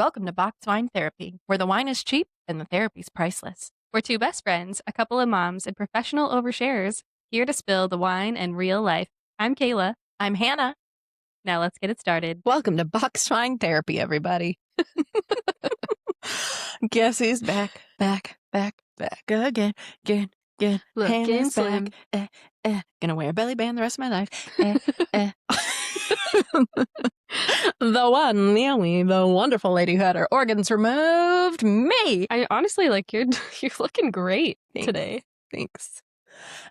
Welcome to Box Wine Therapy, where the wine is cheap and the therapy's priceless. We're two best friends, a couple of moms, and professional oversharers here to spill the wine and real life. I'm Kayla. I'm Hannah. Now let's get it started. Welcome to Box Wine Therapy, everybody. Guess who's back again. Looking Hannah's slim. back. Gonna wear a belly band the rest of my life. The one, the only, the wonderful lady who had her organs removed, me. I honestly you're looking great today. Thanks.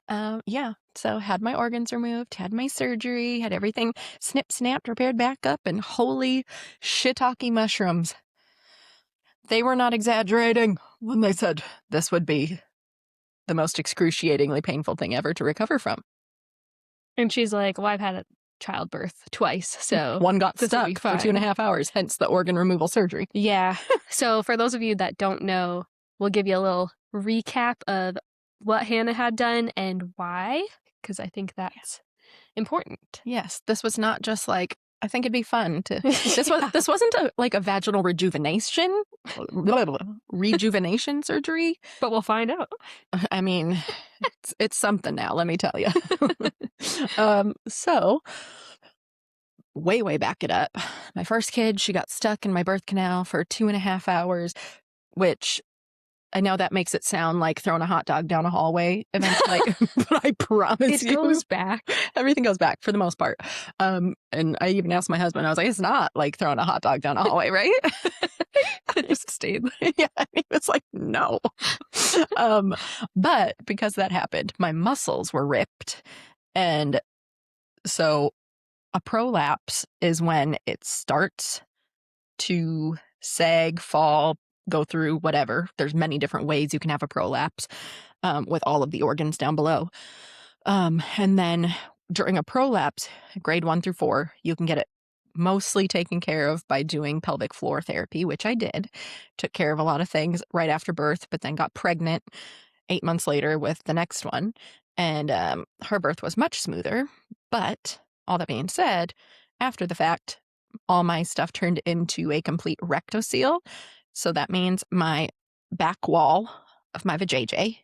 So had my organs removed, had my surgery, had everything snip, snapped, repaired back up, and holy shiitake mushrooms. They were not exaggerating when they said this would be the most excruciatingly painful thing ever to recover from. And she's like, well, I've had a childbirth twice, so one got stuck for 2.5 hours, hence the organ removal surgery. Yeah. So for those of you that don't know, we'll give you a little recap of what Hannah had done and why, because I think that's important. Yes, this was not just like, I think it'd be fun to. This wasn't a vaginal rejuvenation surgery. But we'll find out. I mean, it's something now. Let me tell you. So way back it up. My first kid, she got stuck in my birth canal for 2.5 hours, which I know that makes it sound like throwing a hot dog down a hallway eventually, but I promise it goes back. Everything goes back for the most part. And I even asked my husband, I was like, it's not like throwing a hot dog down a hallway, right? It just stayed. Yeah, he was like, no. But because that happened, my muscles were ripped. And so a prolapse is when it starts to sag, fall, go through whatever. There's many different ways you can have a prolapse with all of the organs down below. And then during a prolapse, grade 1 through 4, you can get it mostly taken care of by doing pelvic floor therapy, which I did. Took care of a lot of things right after birth, but then got pregnant 8 months later with the next one. And her birth was much smoother. But all that being said, after the fact, all my stuff turned into a complete rectocele. So that means my back wall of my vajayjay, you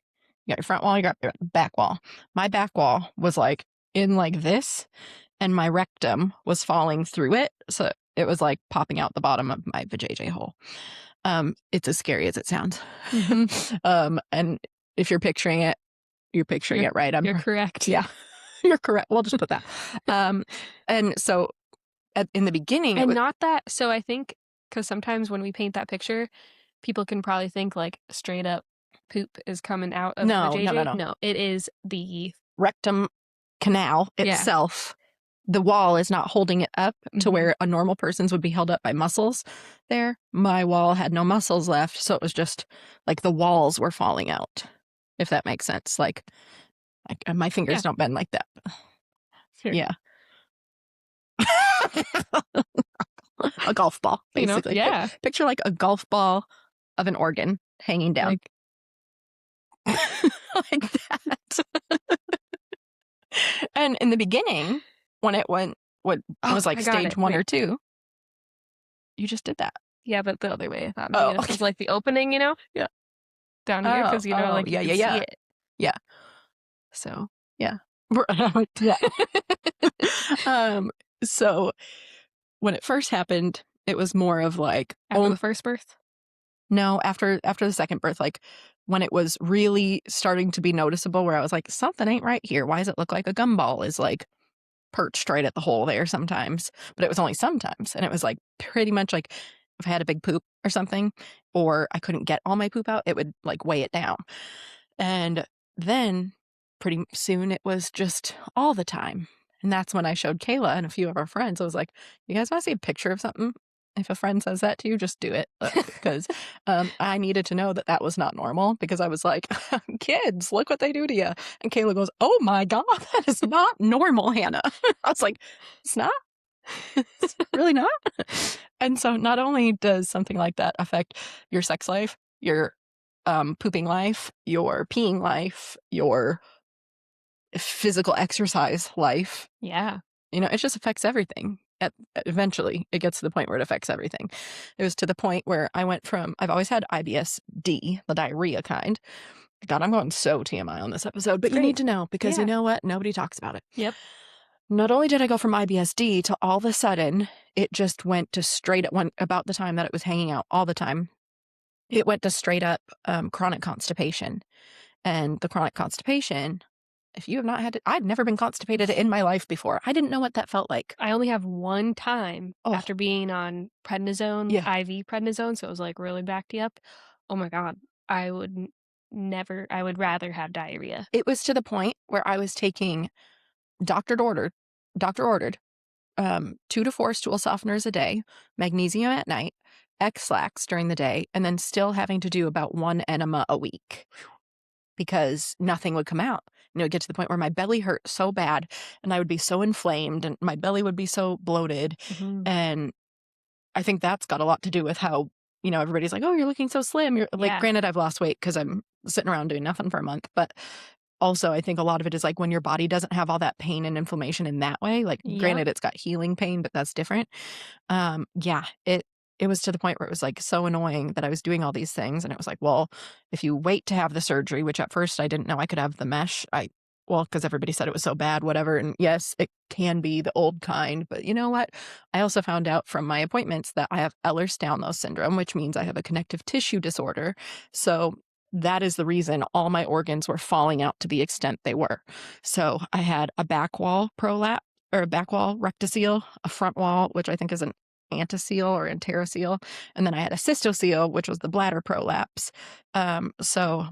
got your front wall, you got your back wall. My back wall was like in like this, and my rectum was falling through it. So it was like popping out the bottom of my vajayjay hole. It's as scary as it sounds. Mm-hmm. And if you're picturing it, you're picturing it right. You're correct. Yeah, you're correct. We'll just put that. And so in the beginning, and not that. So I think, because sometimes when we paint that picture, people can probably think like straight up poop is coming out of the vajayjay. No, it is the rectum canal itself. The wall is not holding it up to where a normal person's would be held up by muscles there. My wall had no muscles left, so it was just like the walls were falling out, if that makes sense. Like my fingers don't bend like that. Sure. Yeah. A golf ball, basically. Yeah. Picture like a golf ball of an organ hanging down. Like that. And in the beginning, when it was like stage 1 or 2, you just did that. Yeah, but the other way. I thought maybe it was like the opening, Yeah. Down here, because, like, you can see it. Yeah. So, yeah. So when it first happened, it was more of like after the first birth? No, after the second birth, like when it was really starting to be noticeable, where I was like, something ain't right here. Why does it look like a gumball is like perched right at the hole there sometimes? But it was only sometimes, and it was like pretty much like if I had a big poop or something, or I couldn't get all my poop out, it would like weigh it down. And then pretty soon it was just all the time. And that's when I showed Kayla and a few of our friends. I was like, you guys want to see a picture of something? If a friend says that to you, just do it. Because I needed to know that that was not normal, because I was like, kids, look what they do to you. And Kayla goes, oh my God, that is not normal, Hannah. I was like, it's not? It's really not? And so not only does something like that affect your sex life, your pooping life, your peeing life, your physical exercise life. Yeah. It just affects everything. eventually it gets to the point where it affects everything. It was to the point where I went from, I've always had IBS-D, the diarrhea kind. God, I'm going so TMI on this episode, but you need to know because you know what? Nobody talks about it. Yep. Not only did I go from IBS-D to all of a sudden, it just went to straight at one about the time that it was hanging out all the time. It went to straight up chronic constipation. And the chronic constipation, if you have not had it, I'd never been constipated in my life before. I didn't know what that felt like. I only have one time Oh. after being on prednisone, IV prednisone, so it was like really backed you up. Oh my God. I would I would rather have diarrhea. It was to the point where I was taking doctor ordered 2 to 4 stool softeners a day, magnesium at night, X-Lax during the day, and then still having to do about 1 enema a week because nothing would come out. It would get to the point where my belly hurt so bad and I would be so inflamed and my belly would be so bloated. And I think that's got a lot to do with how, everybody's like, oh, you're looking so slim. You're like, granted, I've lost weight because I'm sitting around doing nothing for a month, but also, I think a lot of it is like when your body doesn't have all that pain and inflammation in that way. Like, granted, it's got healing pain, but that's different. It was to the point where it was like so annoying that I was doing all these things. And it was like, well, if you wait to have the surgery, which at first I didn't know I could have the mesh. Because everybody said it was so bad, whatever. And yes, it can be the old kind. But you know what? I also found out from my appointments that I have Ehlers-Danlos syndrome, which means I have a connective tissue disorder. So that is the reason all my organs were falling out to the extent they were. So I had a back wall prolapse or a back wall rectocele, a front wall, which I think is an antecele or enterocele. And then I had a cystocele, which was the bladder prolapse. So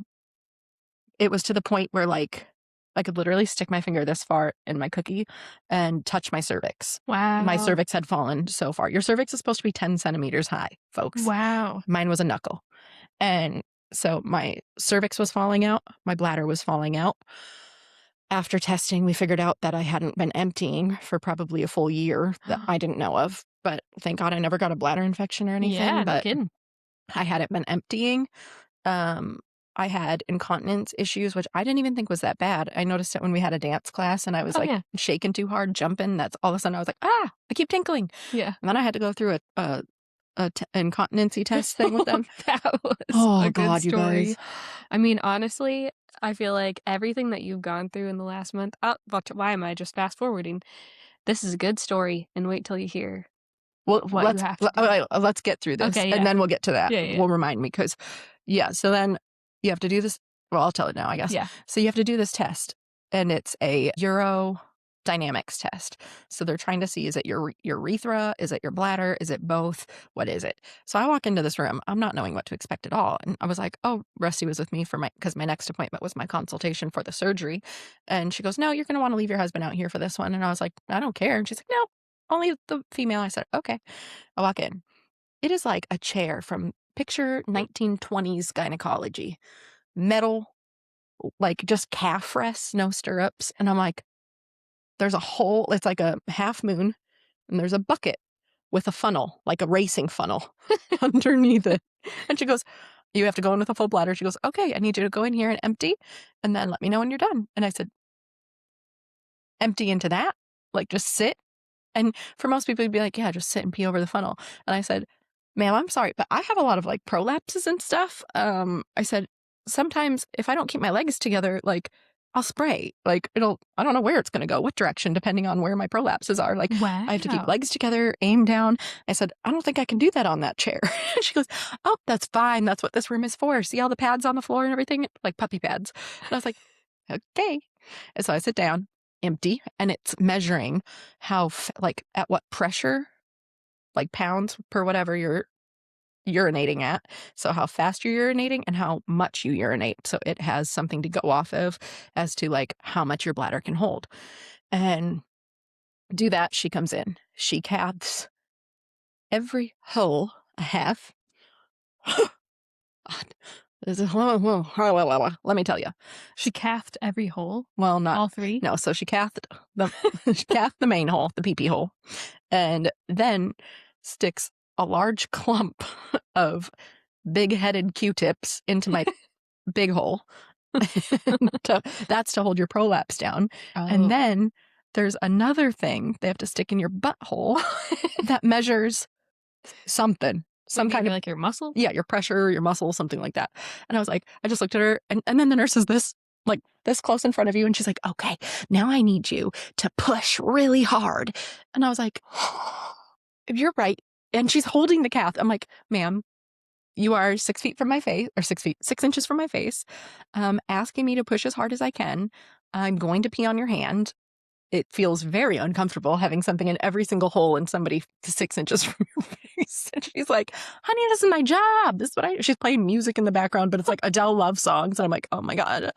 it was to the point where like I could literally stick my finger this far in my cookie and touch my cervix. Wow. My cervix had fallen so far. Your cervix is supposed to be 10 centimeters high, folks. Wow. Mine was a knuckle. And so my cervix was falling out. My bladder was falling out. After testing, we figured out that I hadn't been emptying for probably a full year that I didn't know of. But thank God I never got a bladder infection or anything. Yeah, but no kidding. I hadn't been emptying. I had incontinence issues, which I didn't even think was that bad. I noticed it when we had a dance class and I was shaking too hard, jumping. That's all of a sudden I was like, I keep tinkling. Yeah. And then I had to go through a incontinency test thing with them. That was a good story. You guys. I mean, honestly, I feel like everything that you've gone through in the last month, why am I just fast forwarding? This is a good story, and wait till you hear what you have to do. Let's get through this, and then we'll get to that. We'll remind me, because, so then you have to do this. Well, I'll tell it now, I guess. Yeah. So you have to do this test, and it's a urodynamics test. So they're trying to see, is it your urethra? Is it your bladder? Is it both? What is it? So I walk into this room, I'm not knowing what to expect at all. And I was like, oh, Rusty was with me because my next appointment was my consultation for the surgery. And she goes, no, you're going to want to leave your husband out here for this one. And I was like, I don't care. And she's like, no, only the female. I said, okay. I walk in. It is like a chair from picture 1920s gynecology, metal, like just calf rests, no stirrups. And I'm like, there's a hole. It's like a half moon, and there's a bucket with a funnel, like a racing funnel underneath it. And she goes, you have to go in with a full bladder. She goes, okay, I need you to go in here and empty, and then let me know when you're done. And I said, empty into that? Like just sit? And for most people, you'd be like, yeah, just sit and pee over the funnel. And I said, ma'am, I'm sorry, but I have a lot of like prolapses and stuff. I said, sometimes if I don't keep my legs together, like I'll spray. Like I don't know where it's going to go, what direction, depending on where my prolapses are. Like I have to keep legs together, aim down. I said, I don't think I can do that on that chair. She goes, oh, that's fine. That's what this room is for. See all the pads on the floor and everything? Like puppy pads. And I was like, okay. And so I sit down, empty, and it's measuring how, like at what pressure, like pounds per whatever you're urinating at. So how fast you're urinating and how much you urinate. So it has something to go off of as to like how much your bladder can hold. And do that. She comes in. She caths every hole I have. Let me tell you. She cathed every hole? Well, not all three? No, so she cathed the main hole, the pee-pee hole, and then sticks a large clump of big-headed Q-tips into my big hole. That's to hold your prolapse down. Oh. And then there's another thing they have to stick in your butthole that measures something. Some kind of like your muscle? Yeah, your pressure, your muscle, something like that. And I was like, I just looked at her and then the nurse is this close in front of you. And she's like, okay, now I need you to push really hard. And I was like, you're right. And she's holding the cath. I'm like, ma'am, you are 6 feet from my face, or 6 inches from my face, asking me to push as hard as I can. I'm going to pee on your hand. It feels very uncomfortable having something in every single hole in somebody 6 inches from your face. And she's like, honey, this is my job. This is what she's playing music in the background, but it's like Adele love songs. And I'm like, oh my God.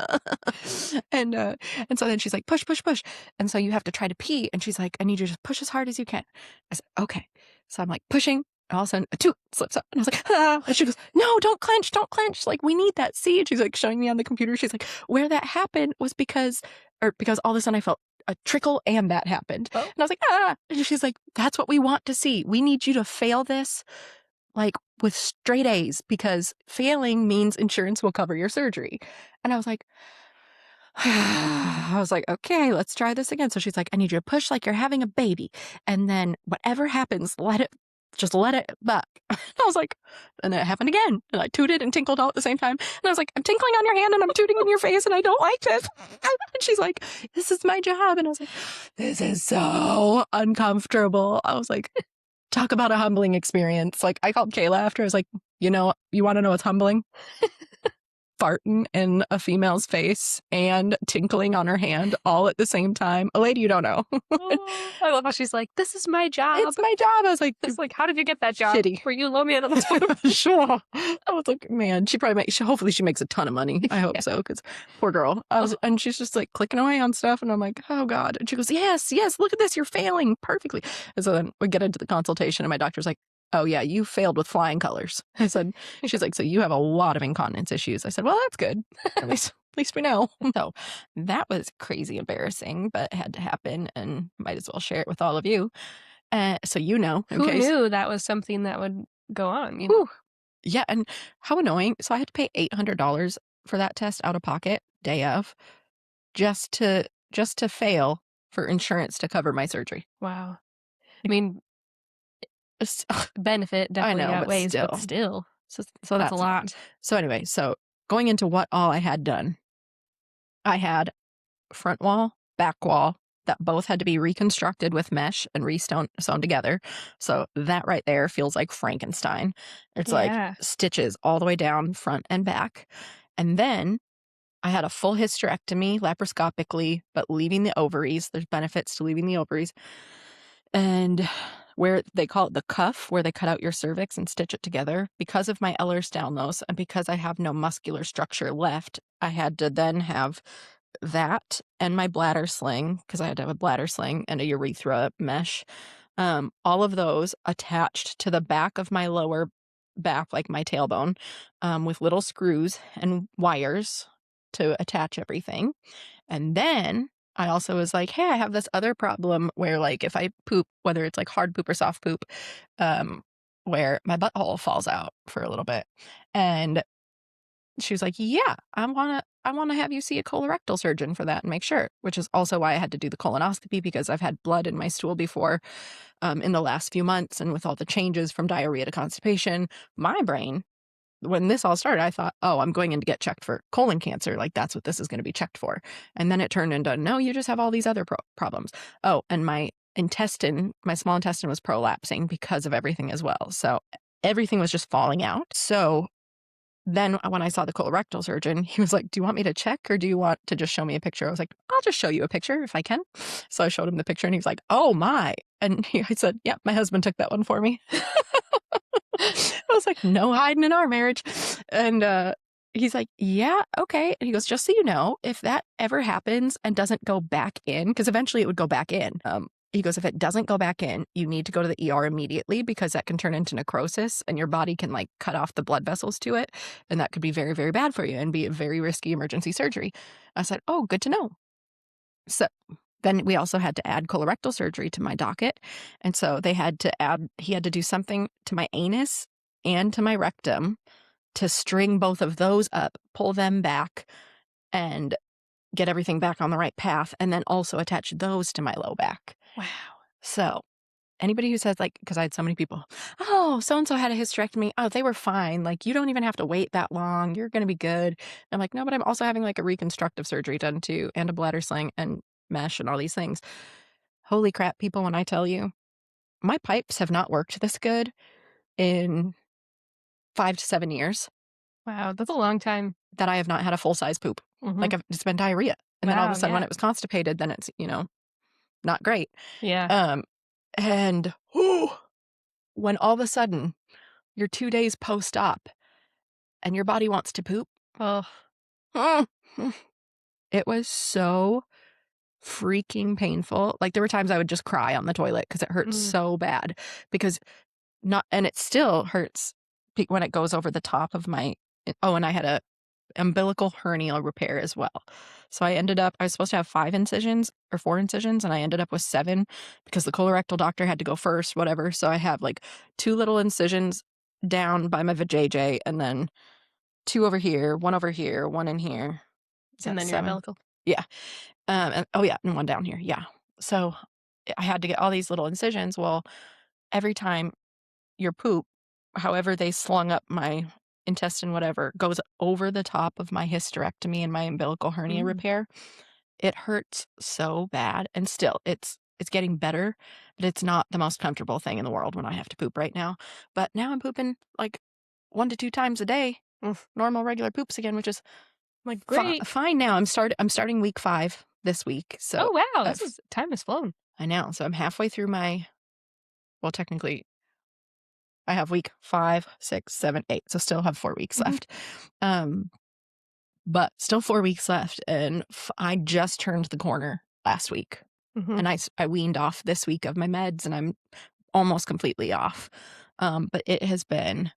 and so then she's like, push, push, push. And so you have to try to pee. And she's like, I need you to just push as hard as you can. I said, okay. So I'm like pushing. And all of a sudden, a tooth slips up. And I was like, ah. And she goes, no, don't clench, don't clench. Like, we need that. See? And she's like showing me on the computer. She's like, where that happened was because all of a sudden I felt a trickle and that happened. Oh. And I was like, ah. And she's like, that's what we want to see. We need you to fail this like with straight A's, because failing means insurance will cover your surgery. And I was like, okay, let's try this again. So she's like, I need you to push like you're having a baby. And then whatever happens, let it back. I was like, and it happened again. And I tooted and tinkled all at the same time. And I was like, I'm tinkling on your hand and I'm tooting in your face and I don't like this. And she's like, this is my job. And I was like, this is so uncomfortable. I was like, talk about a humbling experience. Like, I called Kayla after. I was like, you want to know what's humbling? Farting in a female's face and tinkling on her hand all at the same time. A lady you don't know. Oh, I love how she's like, this is my job. It's my job. I was like, how did you get that job? Shitty. Were you low man on the top? Sure. I was like, man, hopefully she makes a ton of money. I hope so, because poor girl. And she's just like clicking away on stuff. And I'm like, oh God. And she goes, yes, look at this. You're failing perfectly. And so then we get into the consultation and my doctor's like, oh yeah, you failed with flying colors. I said, she's like, so you have a lot of incontinence issues. I said, well, that's good. At least we know. So that was crazy embarrassing, but it had to happen and might as well share it with all of you. So you know. Who knew that was something that would go on? Yeah, and how annoying. So I had to pay $800 for that test out of pocket, day of, just to fail for insurance to cover my surgery. Wow. I mean, benefit definitely outweighs, but still. So that's a lot. So anyway, going into what all I had done, I had front wall, back wall that both had to be reconstructed with mesh and sewn together. So that right there feels like Frankenstein. It's like stitches all the way down, front and back. And then I had a full hysterectomy laparoscopically, but leaving the ovaries. There's benefits to leaving the ovaries. And where they call it the cuff, where they cut out your cervix and stitch it together. Because of my Ehlers-Danlos and because I have no muscular structure left, I had to then have that and my bladder sling, because I had to have a bladder sling and a urethra mesh. All of those attached to the back of my lower back, like my tailbone, with little screws and wires to attach everything. And then I also was like, hey, I have this other problem where, like, if I poop, whether it's like hard poop or soft poop, where my butthole falls out for a little bit. And she was like, yeah, I want to have you see a colorectal surgeon for that and make sure, which is also why I had to do the colonoscopy, because I've had blood in my stool before in the last few months. And with all the changes from diarrhea to constipation, my brain, when this all started, I thought, oh, I'm going in to get checked for colon cancer. Like, that's what this is going to be checked for. And then it turned into, no, you just have all these other problems. Oh, and my small intestine was prolapsing because of everything as well. So everything was just falling out. So then when I saw the colorectal surgeon, he was like, do you want me to check or do you want to just show me a picture? I was like, I'll just show you a picture if I can. So I showed him the picture and he was like, oh my. And I said, yeah, my husband took that one for me. I was like, no hiding in our marriage. And he's like, yeah, okay. And he goes, just so you know, if that ever happens and doesn't go back in, because eventually it would go back in. He goes, if it doesn't go back in, you need to go to the ER immediately, because that can turn into necrosis and your body can like cut off the blood vessels to it. And that could be very, very bad for you and be a very risky emergency surgery. I said, oh, good to know. So then we also had to add colorectal surgery to my docket. And so he had to do something to my anus and to my rectum to string both of those up, pull them back, and get everything back on the right path, and then also attach those to my low back. Wow. So anybody who says, like, because I had so many people, oh, so and so had a hysterectomy. Oh, they were fine. Like, you don't even have to wait that long. You're going to be good. I'm like, no, but I'm also having like a reconstructive surgery done too, and a bladder sling and mesh and all these things. Holy crap, people, when I tell you, my pipes have not worked this good in 5 to 7 years Wow, that's a long time. that I have not had a full size poop. Mhm. Like, it's been diarrhea. And then all of a Wow, sudden, when yeah. it was constipated, then it's, not great. Yeah. Um, and when all of a sudden you're 2 days post-op and your body wants to poop, Oh. mm, it was so freaking painful. Like, there were times I would just cry on the toilet because it hurt Mm. so bad because and it still hurts when it goes over the top of my, and I had a umbilical hernia repair as well. So I was supposed to have 5 incisions or 4 incisions, and I ended up with 7 because the colorectal doctor had to go first, whatever. So I have like 2 little incisions down by my vajayjay, and then 2 over here, 1 in here. Is And that then your 7? umbilical. Yeah. Oh yeah, and 1 down here. Yeah. So I had to get all these little incisions. Well, every time your poop, however they slung up my intestine, whatever, goes over the top of my hysterectomy and my umbilical hernia Mm. repair. It hurts so bad, and still, it's getting better, but it's not the most comfortable thing in the world when I have to poop right now. But now I'm pooping like 1 to 2 times a day, Oof. normal regular poops again, which is Like, great. fine now. I'm starting week 5 this week, so Oh, wow, this I've is time has flown. I know. So I'm halfway through my, well, technically I have week 5, 6, 7, 8, so still have 4 weeks Mhm. left. Um, but still 4 weeks left, and I just turned the corner last week, Mhm. and I weaned off this week of my meds, and I'm almost completely off. But it has been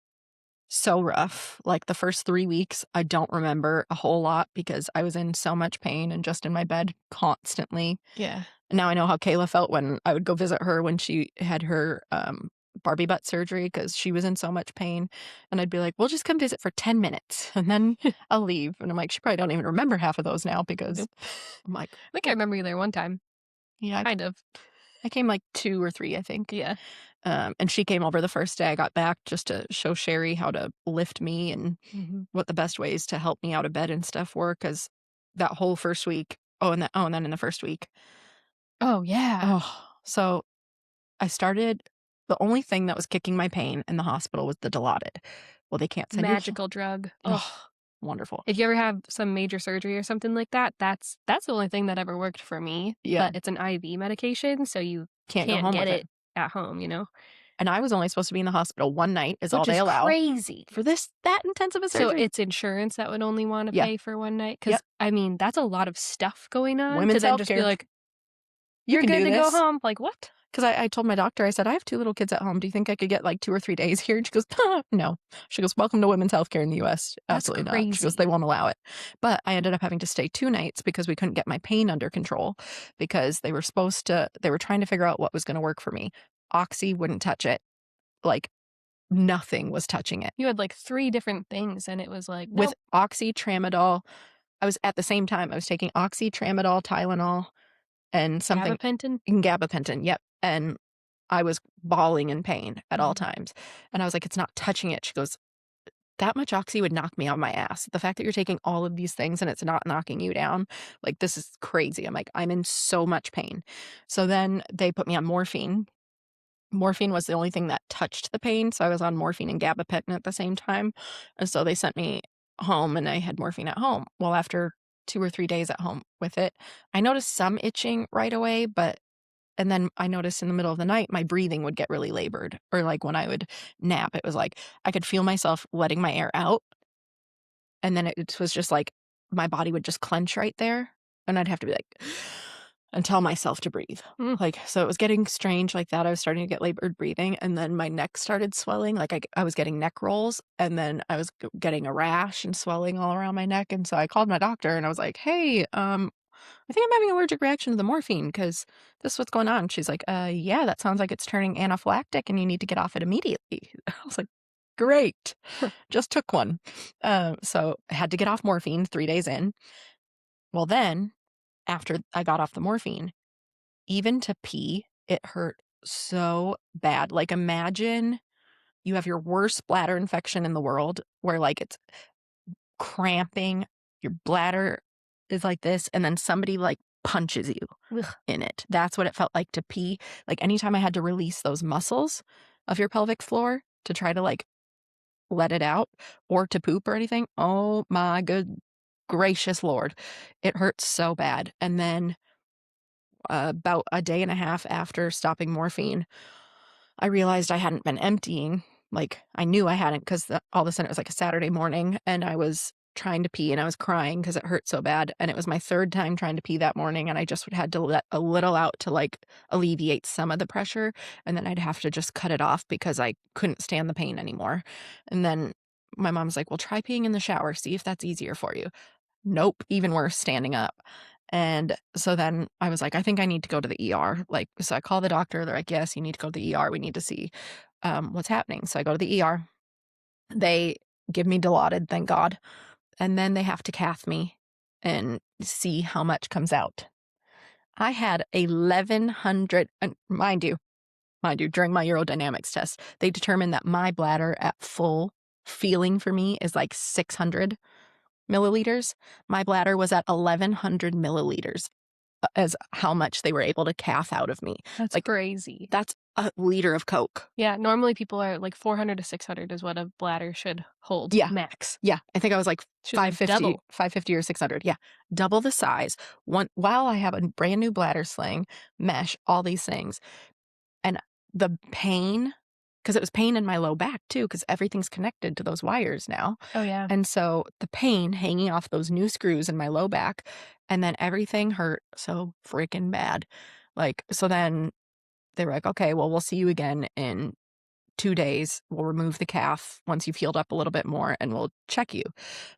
so rough. Like, the first 3 weeks, I don't remember a whole lot because I was in so much pain and just in my bed constantly. Yeah. Now I know how Kayla felt when I would go visit her when she had her, Barbie butt surgery because she was in so much pain, and I'd be like, "We'll just come visit for 10 minutes, and then I'll leave," and I'm like, "She probably don't even remember half of those now," because Nope. I'm like, I think I "Well." remember you there one time. Yeah, Kind of. I came, like, 2 or 3, I think, Yeah. and she came over the first day I got back just to show Sherry how to lift me and Mhm. what the best ways to help me out of bed and stuff were, because that whole first week, and then in the first week, Oh, yeah. so I started, the only thing that was kicking my pain in the hospital was the Dilaudid. Well, they can't send you Magical drug. Ugh. oh, wonderful. If you ever have some major surgery or something like that, that's the only thing that ever worked for me, Yeah, but it's an IV medication, so you can't go can't home get with it. it at home, you know? And I was only supposed to be in the hospital 1 night is all Which they is allow crazy. for that intensive a So surgery. it's insurance that would only wanna Yeah, pay for one night? yep, Because I mean, that's a lot of stuff going on to women's then just be healthcare. like, You "You're can good do to go this. home." Like, "What?" 'Cause I told my doctor, I said, "I have 2 little kids at home. Do you think I could get, like, 2 or 3 days here?" And she goes, "No." She goes, "Welcome to women's healthcare in the US." That's "Absolutely not." She goes, crazy. "They won't allow it." But I ended up having to stay 2 nights because we couldn't get my pain under control because they were trying to figure out what was gonna work for me. Oxy wouldn't touch it. Like, nothing was touching it. You had, like, 3 different things, and it was like, With "Nope." Oxy, Tramadol, I was at the same time, I was taking Oxy, Tramadol, Tylenol, and something, Gabapentin? gabapentin, yep, and I was bawling in pain at all Mhm. times, and I was like, "It's not touching it." She goes, "That much Oxy would knock me on my ass. The fact that you're taking all of these things and it's not knocking you down, like, this is crazy." I'm like, "I'm in so much pain." So then they put me on morphine. Morphine was the only thing that touched the pain, so I was on morphine and gabapentin at the same time, and so they sent me home, and I had morphine at home. Well, after 2 or 3 days at home with it, I noticed some itching right away, and then I noticed in the middle of the night, my breathing would get really labored, or, like, when I would nap, it was like I could feel myself letting my air out, and then it was just like my body would just clench right there, and I'd have to be like and tell myself to breathe. Mm. Like, so it was getting strange like that. I was starting to get labored breathing, and then my neck started swelling. Like, I was getting neck rolls, and then I was getting a rash and swelling all around my neck. And so I called my doctor, and I was like, "Hey, I think I'm having an allergic reaction to the morphine because this is what's going on." She's like, yeah, that sounds like it's turning anaphylactic, and you need to get off it immediately." I was like, "Great, just took one." So I had to get off morphine 3 days in. Well, then after I got off the morphine, even to pee, it hurt so bad. Like, imagine you have your worst bladder infection in the world where, like, it's cramping, your bladder is like this, and then somebody, like, punches you Ugh. in it. That's what it felt like to pee. Like, anytime I had to release those muscles of your pelvic floor to try to, like, let it out or to poop or anything, oh my good gracious Lord, it hurts so bad. And then, about a day and a half after stopping morphine, I realized I hadn't been emptying. Like, I knew I hadn't because all of a sudden it was like a Saturday morning and I was trying to pee and I was crying because it hurt so bad. And it was my third time trying to pee that morning. And I just had to let a little out to like alleviate some of the pressure. And then I'd have to just cut it off because I couldn't stand the pain anymore. And then my mom's like, well, try peeing in the shower, see if that's easier for you. Nope, even worse, standing up. And so then I was like, I think I need to go to the ER. Like, so I call the doctor. They're like, yes, you need to go to the ER. We need to see what's happening. So I go to the ER. They give me Dilaudid, thank God. And then they have to cath me and see how much comes out. I had 1,100, and mind you, during my urodynamics test, they determined that my bladder at full feeling for me is like 600 milliliters. My bladder was at 1,100 milliliters as how much they were able to cath out of me. That's Like, crazy. that's a liter of Coke. Yeah, normally people are like 400 to 600 is what a bladder should hold Yeah. max. Yeah, I think I was like Should like 550, double. 550 or 600. Yeah, double the size. While I have a brand new bladder sling, mesh, all these things, and the pain, because it was pain in my low back too, because everything's connected to those wires now. Oh yeah. And so the pain hanging off those new screws in my low back, and then everything hurt so freaking bad. Like, so then they were like, okay, well, we'll see you again in 2 days. We'll remove the calf once you've healed up a little bit more and we'll check you.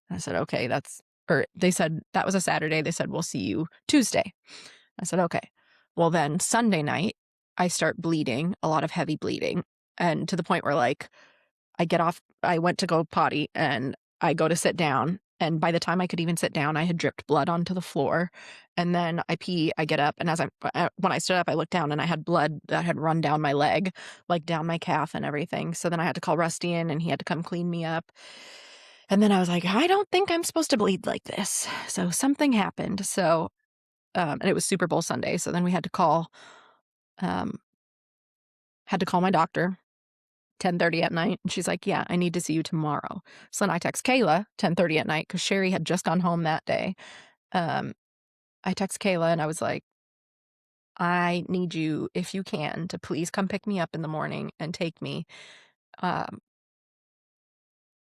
And I said, okay, or they said that was a Saturday. They said, we'll see you Tuesday. I said, okay. Well, then Sunday night, I start bleeding, a lot of heavy bleeding. And to the point where, like, I went to go potty and I go to sit down. And by the time I could even sit down, I had dripped blood onto the floor. And then I pee, I get up. And when I stood up, I looked down and I had blood that had run down my leg, like down my calf and everything. So then I had to call Rusty in and he had to come clean me up. And then I was like, I don't think I'm supposed to bleed like this. So something happened. So, and it was Super Bowl Sunday. So then we um, had to call my doctor. 10:30 at night, and she's like, yeah, I need to see you tomorrow. So then I text Kayla 10:30 at night because Sherry had just gone home that day. I text Kayla and I was like, I need you, if you can, to please come pick me up in the morning and take me. Um,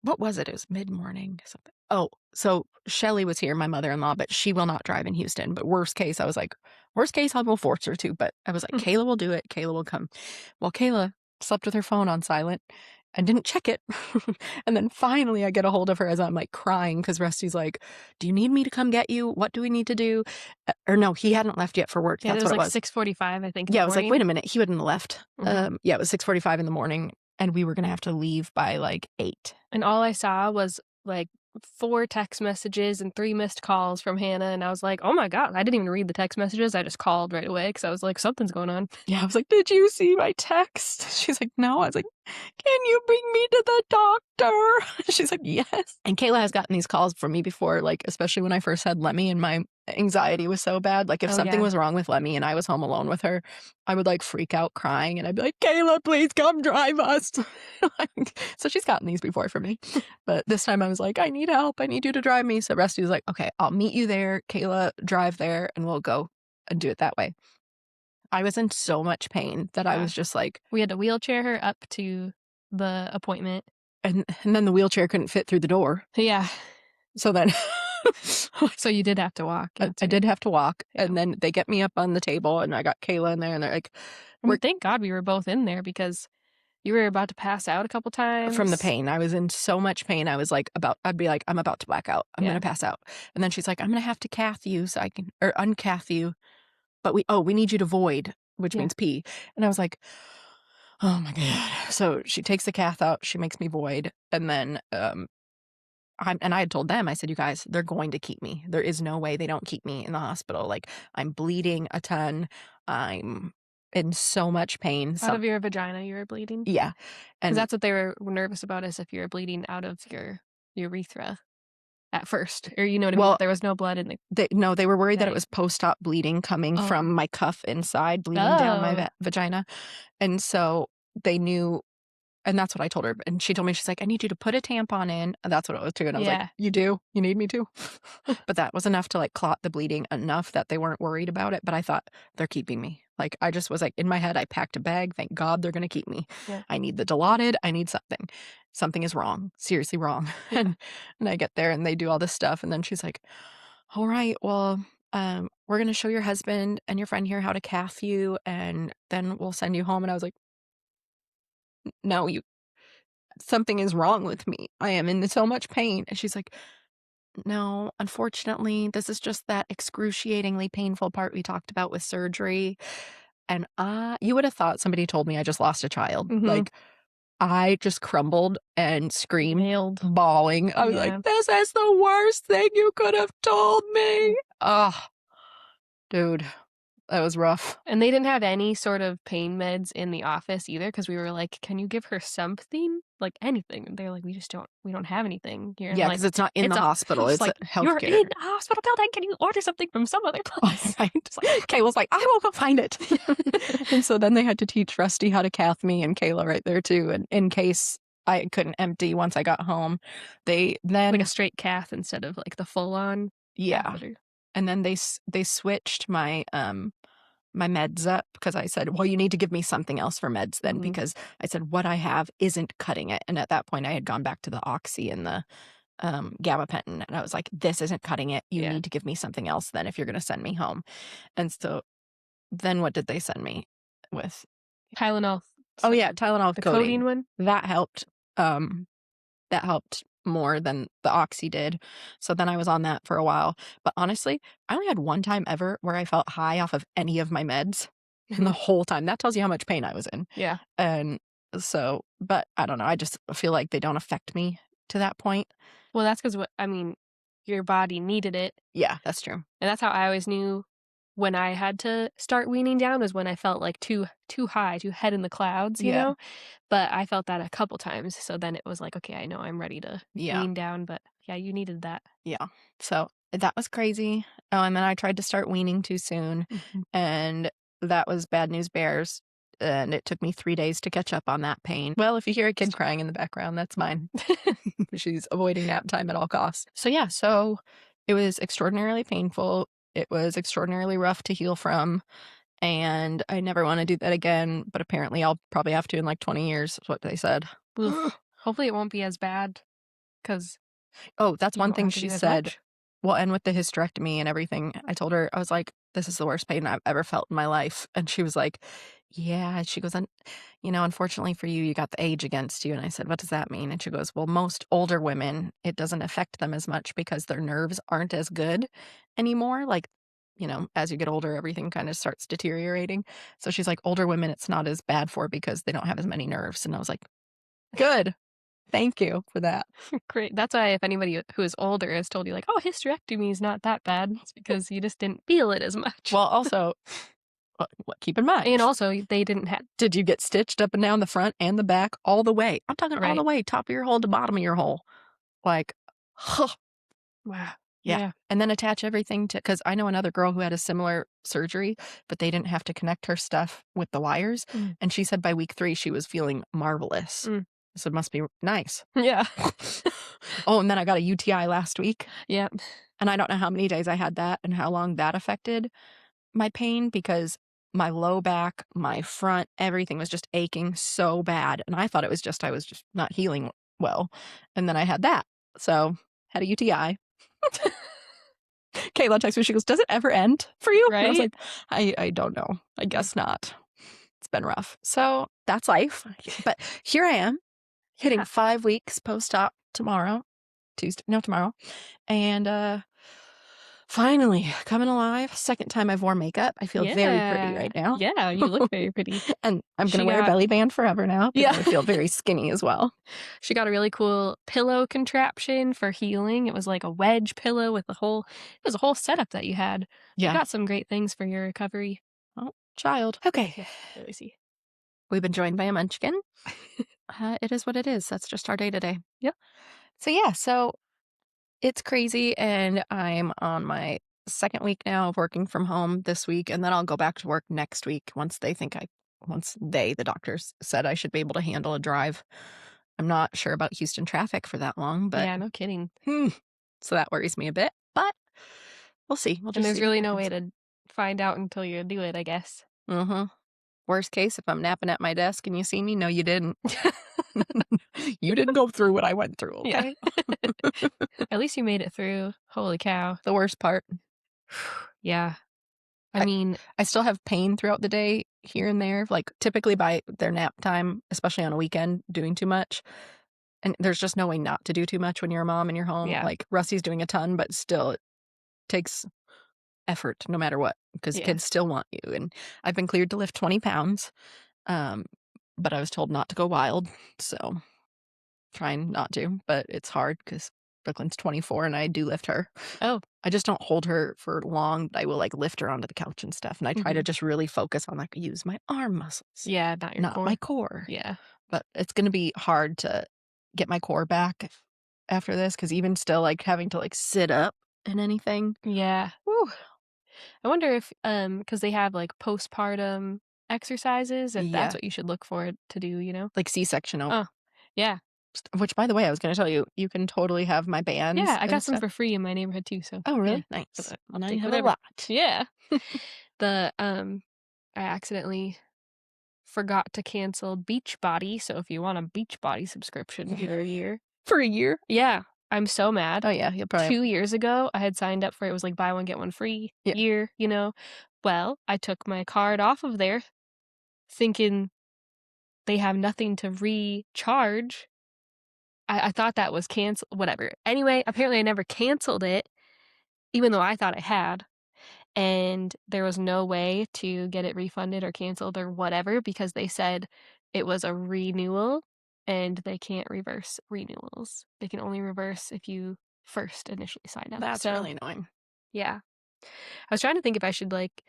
what was it? It was mid-morning something. Oh, so Shelly was here, my mother-in-law, but she will not drive in Houston. But worst case, I was like, worst case, I will force her to. But I was like, Kayla will do it. Kayla will come. Well, Kayla slept with her phone on silent and didn't check it. And then finally I get a hold of her as I'm like crying because Rusty's like, do you need me to come get you? What do we need to do? Or no, he hadn't left yet for work. Yeah, That's it was what like it was. 6:45, I think. In Yeah, the I was like, morning. wait a minute. He wouldn't have left. Mhm. Yeah, it was 6:45 in the morning and we were going to have to leave by like 8. And all I saw was like 4 text messages and 3 missed calls from Hannah. And I was like, oh my God, I didn't even read the text messages. I just called right away because I was like, something's going on. Yeah, I was like, did you see my text? She's like, no. I was like, can you bring me to the doctor? She's like, yes. And Kayla has gotten these calls from me before, like, especially when I first had Lemmy and my anxiety was so bad. Like, if Oh, something yeah. was wrong with Lemmy and I was home alone with her, I would like freak out crying and I'd be like, Kayla, please come drive us. So she's gotten these before for me. But this time I was like, I need help. I need you to drive me. So Rusty was like, okay, I'll meet you there. Kayla, drive there and we'll go and do it that way. I was in so much pain that I Yeah. was just like, We had to wheelchair her up to the appointment. and then the wheelchair couldn't fit through the door. Yeah. So then So you did have to walk. I did have to walk. Yeah. And then they get me up on the table and I got Kayla in there and they're like, I mean, thank God we were both in there because you were about to pass out a couple times. from the pain. I was in so much pain. I was like, I'd be like, I'm about to black out. I'm Yeah. going to pass out. And then she's like, I'm going to have to cath you so I can, or uncath you. But we need you to void, which Yeah. means pee. And I was like, oh my God. So she takes the cath out. She makes me void. And then and I had told them, I said, "You guys, they're going to keep me. There is no way they don't keep me in the hospital. Like, I'm bleeding a ton. I'm in so much pain." Out of your vagina, you were bleeding? Yeah. Because And that's what they were nervous about, is if you were bleeding out of your urethra at first, or you know what I mean? well, If there was no blood in the they were worried that it bag. was post-op bleeding coming Oh. from my cuff inside, bleeding down my Oh. vagina. And so they knew. And that's what I told her, and she told me, she's like, "I need you to put a tampon in." And that's what it was too, and I was like, Yeah. "You do? You need me to?" But that was enough to, like, clot the bleeding enough that they weren't worried about it, but I thought, "They're keeping me." Like, I just was like, in my head, I packed a bag, thank God they're gonna keep me. Yeah. I need the Dilaudid, I need something. Something is wrong, seriously wrong. Yeah. And I get there, and they do all this stuff, and then she's like, "Alright, well, we're gonna show your husband and your friend here how to cath you, and then we'll send you home." And I was like, "No, you something is wrong with me. I am in so much pain." And she's like, "No, unfortunately, this is just that excruciatingly painful part we talked about with surgery." And you would have thought somebody told me I just lost a child. Mhm. Like, I just crumbled and screamed, Nailed. bawling. I was like, Yeah. "This is the worst thing you could have told me." Oh, dude, that was rough. And they didn't have any sort of pain meds in the office either, because we were like, "Can you give her something? Like, anything?" And they're like, we don't have anything here." And Yeah, I'm because like, it's not in "It's the a" hospital, it's it's a like, "You're healthcare. in a hospital building, can you order something from some other place?" Right. It's like, Kayla's like, "I will go find it." And so then they had to teach Rusty how to cath me, and Kayla right there too, and in case I couldn't empty once I got home. They like then a straight cath instead of, like, the full-on Yeah, catheter. and then they switched my meds up because I said, "Well, you need to give me something else for meds then," Mhm. because I said, "What I have isn't cutting it." And at that point, I had gone back to the Oxy and the, gabapentin, and I was like, "This isn't cutting it. You Yeah. need to give me something else then if you're gonna send me home." And so then what did they send me with? Tylenol. Oh, yeah, Something. Tylenol with The codeine. codeine one? That helped, that helped more than the Oxy did. So then I was on that for a while. But honestly, I only had one time ever where I felt high off of any of my meds in the Mhm. whole time. That tells you how much pain I was in. Yeah. And so, but I don't know. I just feel like they don't affect me to that point. Well, that's because I mean, your body needed it, Yeah, that's true. and that's how I always knew when I had to start weaning down, was when I felt, like, too high, too head in the clouds, you Yeah. know? But I felt that a couple times, so then it was like, "Okay, I know I'm ready to Yeah. wean down," but yeah, you needed that. Yeah. So that was crazy. Oh, and then I tried to start weaning too soon, Mhm. and that was bad news bears. And it took me 3 days to catch up on that pain. Well, if you hear a kid crying in the background, that's mine. She's avoiding nap time at all costs. So yeah, so it was extraordinarily painful. It was extraordinarily rough to heal from, and I never want to do that again. But apparently, I'll probably have to in like 20 years. Is what they said. Oof. Hopefully, it won't be as bad, because Oh, that's you one won't thing have to she do as said. much. Well, and with the hysterectomy and everything, I told her, I was like, "This is the worst pain I've ever felt in my life." And she was like, "Yeah." She goes, Unfortunately for you, you got the age against you." And I said, "What does that mean?" And she goes, "Well, most older women, it doesn't affect them as much because their nerves aren't as good anymore. Like, as you get older, everything kind of starts deteriorating." So she's like, "Older women, it's not as bad for because they don't have as many nerves." And I was like, "Good. Thank you for that." Great. That's why if anybody who is older has told you, like, "Oh, hysterectomy is not that bad," it's because you just didn't feel it as much. Well, also, keep in mind, And also, they didn't have did you get stitched up and down the front and the back all the way? I'm talking all the right. way, top of your hole to bottom of your hole. Like, huh, Wow. yeah. Yeah. And then attach everything to, because I know another girl who had a similar surgery, but they didn't have to connect her stuff with the wires. Mm. And she said by week 3, she was feeling marvelous. Mm. So it must be nice. Yeah. Oh, and then I got a UTI last week. Yeah. And I don't know how many days I had that and how long that affected my pain because my low back, my front, everything was just aching so bad. And I thought it was just, I was just not healing well. And then I had that. So had a UTI. Kayla texts me, she goes, "Does it ever end for you?" And I was Right? like, I don't know. I guess not. It's been rough. So that's life. But here I am hitting Yeah. 5 weeks post-op tomorrow. Tuesday. No, tomorrow. And Finally, coming alive. Second time I've worn makeup. I feel very pretty right now. Yeah, you look very pretty. And I'm going She to wear a got belly band forever now because Yeah. I feel very skinny as well. She got a really cool pillow contraption for healing. It was like a wedge pillow with it was a whole setup that you had. You Yeah. got some great things for your recovery. Oh, child. Okay. Yeah, let me see. We've been joined by a munchkin. It is what it is. That's just our day today. Yep. So it's crazy. And I'm on my second week now of working from home this week. And then I'll go back to work next week once the doctors said I should be able to handle a drive. I'm not sure about Houston traffic for that long, but Yeah, no kidding. so that worries me a bit. But we'll see. We'll And just there's see what really no way happens. to find out until you do it, I guess. Mm-hmm. Worst case, if I'm napping at my desk and you see me, no, you didn't. You didn't go through what I went through, Yeah. okay? At least you made it through. Holy cow. The worst part. Yeah. I mean, I still have pain throughout the day here and there, like typically by their nap time, especially on a weekend, doing too much. And there's just no way not to do too much when you're a mom and you're home. yeah. Like Rusty's doing a ton, but still it takes effort no matter what because Yeah. kids still want you. And I've been cleared to lift 20 pounds, but I was told not to go wild. So trying not to, but it's hard because Brooklyn's 24 and I do lift her. Oh. I just don't hold her for long. I will like lift her onto the couch and stuff. And I try to Mhm. just really focus on like use my arm muscles, Yeah, not your not core. my core. Yeah. But it's going to be hard to get my core back after this because even still like having to like sit up and anything. Yeah. Whew. I wonder if because they have like postpartum exercises, if that's Yeah. what you should look for to do, you know? Like C-section. Oh, yeah. Which by the way, I was going to tell you, you can totally have my bands. Yeah, I got and some stuff. for free in my neighborhood too, so Oh, yeah. really? Nice. But Well, now take you have whatever. a lot. Yeah. The I accidentally forgot to cancel Beachbody, so if you want a Beachbody subscription for a year. For a year? Yeah, I'm so mad. Oh, yeah. You'll probably 2 years ago, I had signed up for it was like buy one get one free Yeah. year, you know. Well, I took my card off of there thinking they have nothing to recharge. I thought that was cancel whatever. Anyway, apparently I never canceled it, even though I thought I had. And there was no way to get it refunded or canceled or whatever because they said it was a renewal and they can't reverse renewals. They can only reverse if you first initially sign up. That's So, really annoying. yeah. I was trying to think if I should like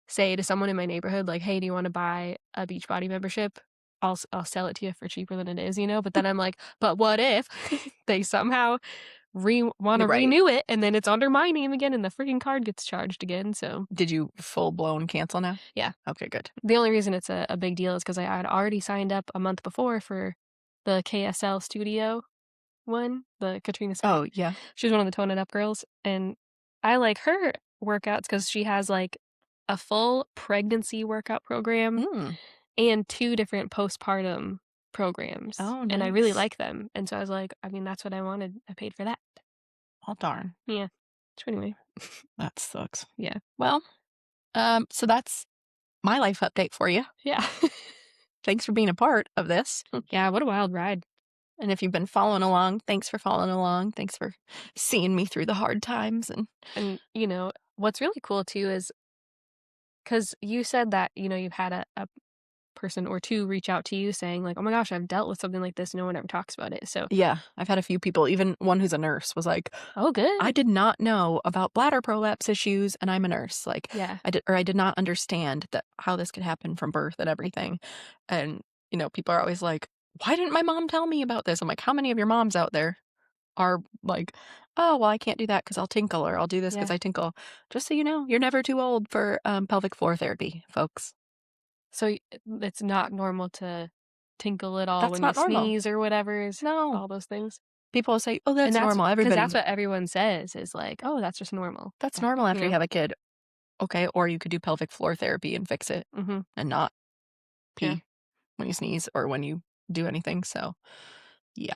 say to someone in my neighborhood like, "Hey, do you want to buy a Beachbody membership? I'll sell it to you for cheaper than it is, you know?" But then I'm like, "But what if they somehow want to You're right. renew it and then it's under my name again and the freaking card gets charged again?" So, Did you full blown cancel now? yeah. Okay, good. The only reason it's a big deal is because I had already signed up a month before for the KSL Studio one, the Katrina Scott. Oh, yeah. She was one of the Tone It Up girls, and I like her workouts because she has, like, a full pregnancy workout program Mm. and 2 different postpartum programs, Oh, and I really nice. like them, and so I was like, I mean, that's what I wanted. I paid for that. Oh, darn. Yeah. So anyway, That sucks. yeah. Well, so that's my life update for you. Yeah. Thanks for being a part of this. Yeah, what a wild ride. And if you've been following along, thanks for following along. Thanks for seeing me through the hard times. And, you know, what's really cool too is because you said that, you know, you've had a person or 2 reach out to you saying like, "Oh my gosh, I've dealt with something like this. No one ever talks about it." So, yeah, I've had a few people, even one who's a nurse was like, oh, good. I did not know about bladder prolapse issues and I'm a nurse. Like Yeah. I did not understand that how this could happen from birth and everything. And, you know, people are always like, why didn't my mom tell me about this? I'm like, how many of your moms out there are like, oh, well, I can't do that because I'll tinkle or I'll do this because Yeah. I tinkle. Just so you know, you're never too old for pelvic floor therapy, folks. So it's not normal to tinkle at all That's when you not normal. sneeze or whatever, is No. all those things. People say, oh, that's And normal. because Everybody, that's what everyone says is like, "Oh, that's just normal." that's Yeah, normal after you you know? have a kid. Okay. Or you could do pelvic floor therapy and fix it Mhm. and not Yeah. pee when you sneeze or when you do anything. So, yeah.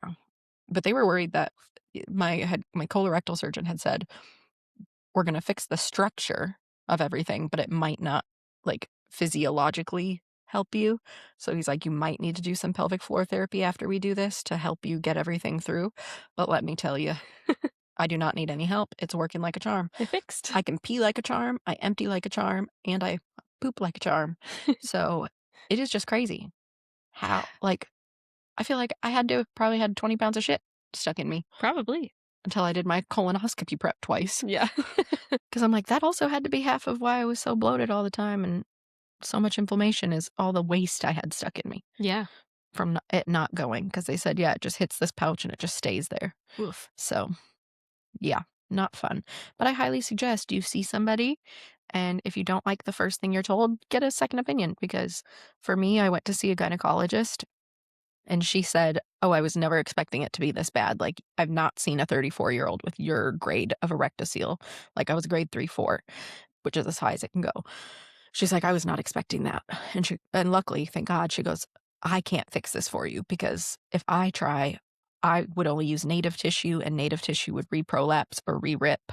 But they were worried that my colorectal surgeon had said, we're going to fix the structure of everything, but it might not like physiologically help you. So he's like, you might need to do some pelvic floor therapy after we do this to help you get everything through. But let me tell you, I do not need any help. It's working like a charm. It fixed. I can pee like a charm, I empty like a charm, and I poop like a charm. So it is just crazy how, like, I feel like I had to have probably had 20 pounds of shit stuck in me Probably. until I did my colonoscopy prep twice. Yeah. Because I'm like, that also had to be half of why I was so bloated all the time and so much inflammation is all the waste I had stuck in me Yeah. from it not going. Because they said, yeah, it just hits this pouch and it just stays there. Oof. So, yeah, not fun. But I highly suggest you see somebody. And if you don't like the first thing you're told, get a second opinion. Because for me, I went to see a gynecologist and she said, "Oh, I was never expecting it to be this bad. Like, I've not seen a 34-year-old with your grade of a rectocele. Like, I was a grade 3, 4, which is as high as it can go." She's like, "I was not expecting that." And luckily, thank God, she goes, "I can't fix this for you because if I try, I would only use native tissue and native tissue would reprolapse or re-rip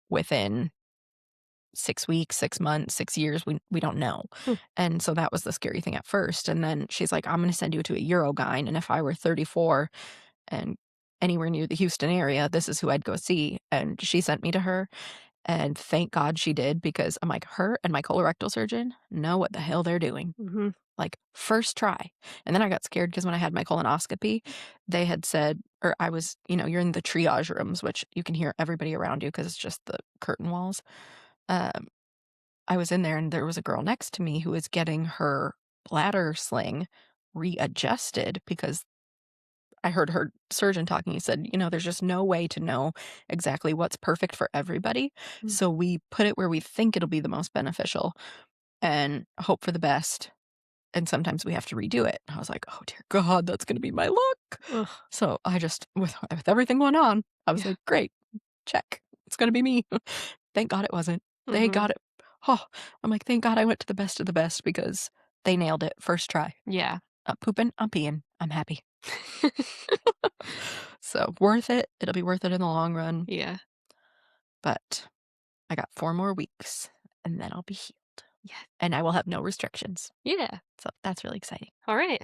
within 6 weeks, 6 months, 6 years, we don't know." Hmm. And so that was the scary thing at first, and then she's like, "I'm gonna send you to a Urogyne, and if I were 34 and anywhere near the Houston area, this is who I'd go see." And she sent me to her, and thank God she did because I'm like, her and my colorectal surgeon know what the hell they're doing. Mm-hmm. Like, first try. And then I got scared because when I had my colonoscopy, they had said, or I was, you're in the triage rooms, which you can hear everybody around you because it's just the curtain walls. Um, I was in there and there was a girl next to me who was getting her bladder sling readjusted because I heard her surgeon talking. He said, there's just no way to know exactly what's perfect for everybody. Mm. So we put it where we think it'll be the most beneficial and hope for the best. And sometimes we have to redo it. I was like, oh dear God, that's going to be my luck. Ugh. So I just, with everything going on, I was Yeah. like, great, check. It's going to be me. Thank God it wasn't. They Mhm. got it. Oh, I'm like, thank God I went to the best of the best because they nailed it first try. Yeah. I'm pooping, I'm peeing, I'm happy. So worth it. It'll be worth it in the long run. Yeah. But I got 4 more weeks and then I'll be healed. Yeah. And I will have no restrictions. Yeah. So that's really exciting. All right.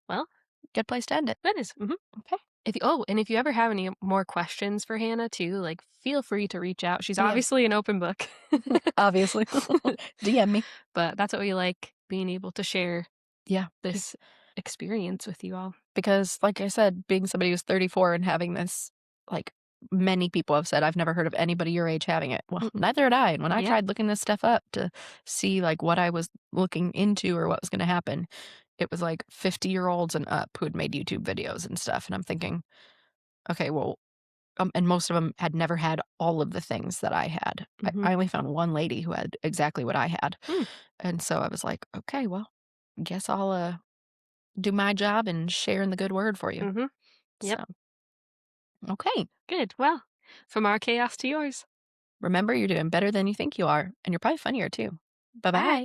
Well, Good place to end it. that is. Mhm. Okay. And if you ever have any more questions for Hannah too, like feel free to reach out. She's Yeah. obviously an open book. Obviously. DM me. But that's what we like, being able to share Yeah. this experience with you all. Because like I said, being somebody who's 34 and having this, like many people have said, I've never heard of anybody your age having it. Well, Mm-mm. neither had I. And when I Yeah. tried looking this stuff up to see like what I was looking into or what was going to happen, it was like 50-year-olds and up who had made YouTube videos and stuff. And I'm thinking, okay, well, and most of them had never had all of the things that I had. Mhm. I only found one lady who had exactly what I had. Hmm. And so I was like, okay, well, guess I'll do my job and share in the good word for you. Mhm. Yep. So, okay. Good. Well, from our chaos to yours. Remember, you're doing better than you think you are, and you're probably funnier too. Bye bye. Bye.